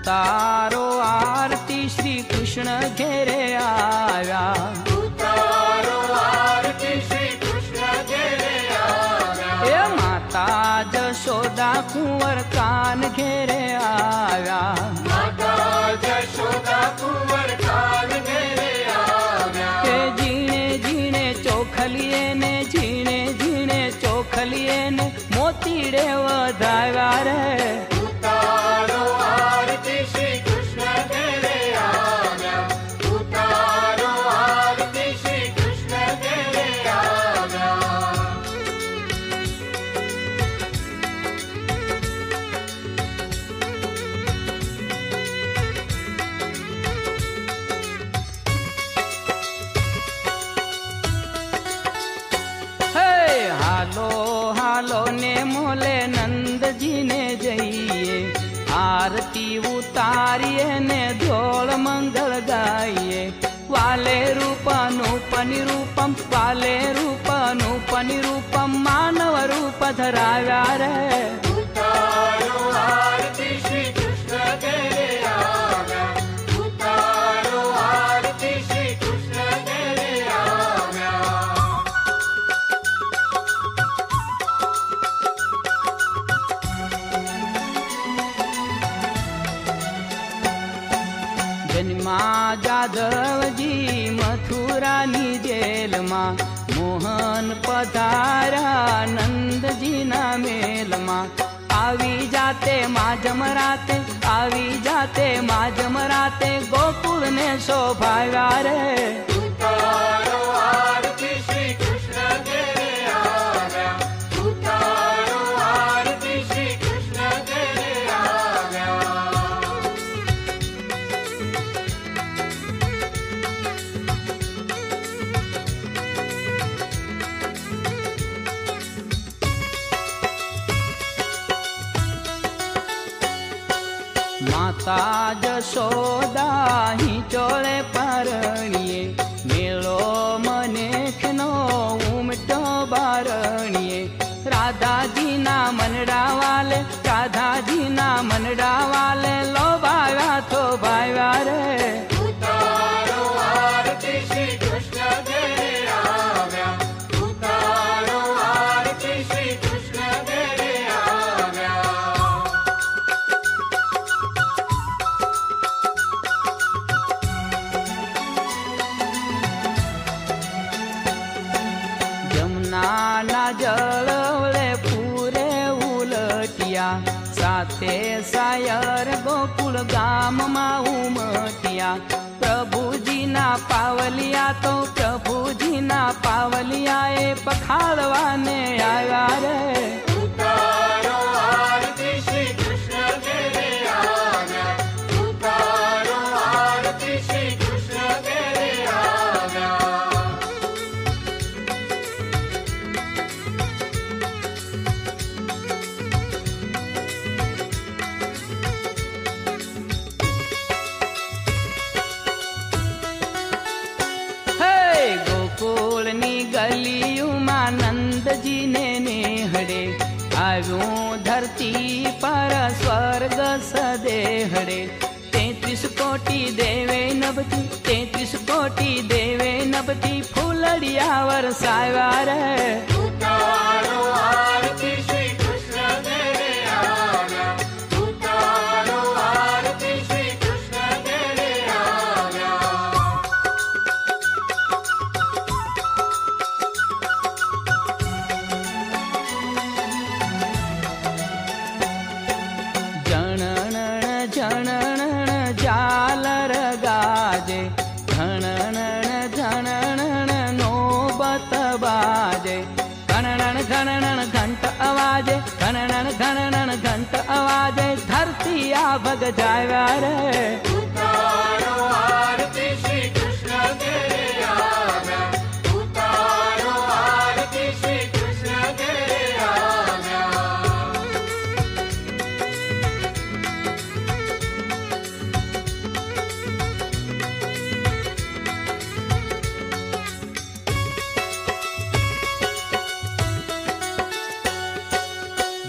ઉતારો આરતી શ્રી કૃષ્ણ ઘેરે આવ્યા. ઉતારો આરતી શ્રી કૃષ્ણ ઘેરે આવ્યા. એ માતા જશોદા કુંવર કાન ઘેરે આવ્યા. માતા જશોદા કુંવર કાન ઘેરે આવ્યા. એ ઝીણે ઝીણે ચોખલીએ ને ઝીણે ઝીણે ચોખલીએ ને મોતીડે વધાવ્યા રે. ઉતારો આરતી શ્રી કૃષ્ણ ઘેરે આવ્યા. ઉતારો આરતી શ્રી કૃષ્ણ ઘેરે આવ્યા. હે હાલો હાલો ને મોલે નંદજીને જઈએ. આરતી ઉતારીએ ને ધોળ મંગળ ગાઈએ. વાલે રૂપનું પનિરૂપમ વાલે રૂપનું પનિરૂપમ માનવ રૂપ ધરાવ્યા રે. ઉતારો આરતી શ્રી કૃષ્ણ ઘેરે આવ્યા. ઉતારો આરતી શ્રી કૃષ્ણ ઘેરે આવ્યા. જન્મા જાદવજી મથુરાની જેલમાં. મોહન પધાર્યા નંદજીના મેલમાં. આવી જાતે માં જમરાતે આવી જાતે માં જમરાતે ગોકુળને શોભાવ્યા રે. ઉતારો આરતી શ્રી કૃષ્ણ ઘેરે આવ્યા. ઉતારો આરતી શ્રી કૃષ્ણ ઘેરે આવ્યા. માતા જશોદા હિંચોળે પરણીએ. મેળો મનેખનો ઉમટો બારણીએ. રાધાજીના મનડા વાલે રાધાજીના મનડા વાલે લોભાવ્યા તો ભાવ્યા રે. ઉતારો આરતી શ્રી કૃષ્ણ ઘેરે આવ્યા. ઉતારો આરતી શ્રી કૃષ્ણ ઘેરે આવ્યા. જમનાના જળવળે પૂરે ઉલટિયા. સાથે સાયર ગોકુળ ગામમાં ઉમટ્યા. પ્રભુજીના પાવલિયા તો પ્રભુજીના પાવલિયા એ પખાડવાને આવ્યા રે. ઉતારો આરતી શ્રી કૃષ્ણ ઘેરે આવ્યા. ઉતારો આરતી શ્રી કૃષ્ણ ઘેરે આવ્યા. હે ગોકુળની ગલીયુમાં નંદજીને નેહડે. આવ્યું ધરતી પર સ્વર્ગ સદેહડે. 33 કોટી દેવે નભથી 33 કોટી દેવે નભથી ફૂલડિયા વરસાવ્યા રે. ઉતારો આરતી શ્રી કૃષ્ણ ઘેરે આવ્યા. ઉતારો આરતી શ્રી કૃષ્ણ ઘેરે આવ્યા. જણણ જણણ ઝાલર ગાજે. ધણણ ધણણ નોબત બાજે. ઘણણ ઘણણ ઘંટ અવાજે ઘણણ ઘણણ ઘંટ અવાજે. ધરતી આ ભગ જાવ્યા રે. ઉતારો આરતી શ્રી કૃષ્ણ ઘેરે આવ્યા. ઉતારો આરતી શ્રી કૃષ્ણ ઘેરે આવ્યા.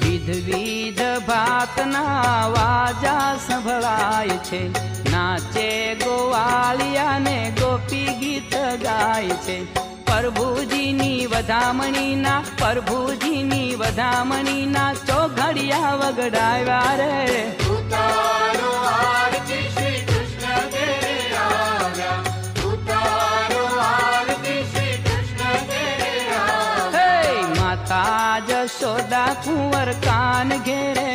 વિધ વિધ ભા રાતના વાજા સંભળાય છે, નાચે ગોવાળિયા ને ગોપી ગીત ગાય છે. પ્રભુજીની વધામણીના પ્રભુજીની વધામણીના ચોઘડિયા વગડાવ્યા રે. ઉતારો આરતી શ્રી કૃષ્ણ ઘેરે આવ્યા, ઉતારો આરતી શ્રી કૃષ્ણ ઘેરે આવ્યા. હે માતા જશોદા કુંવર કાન ઘેરે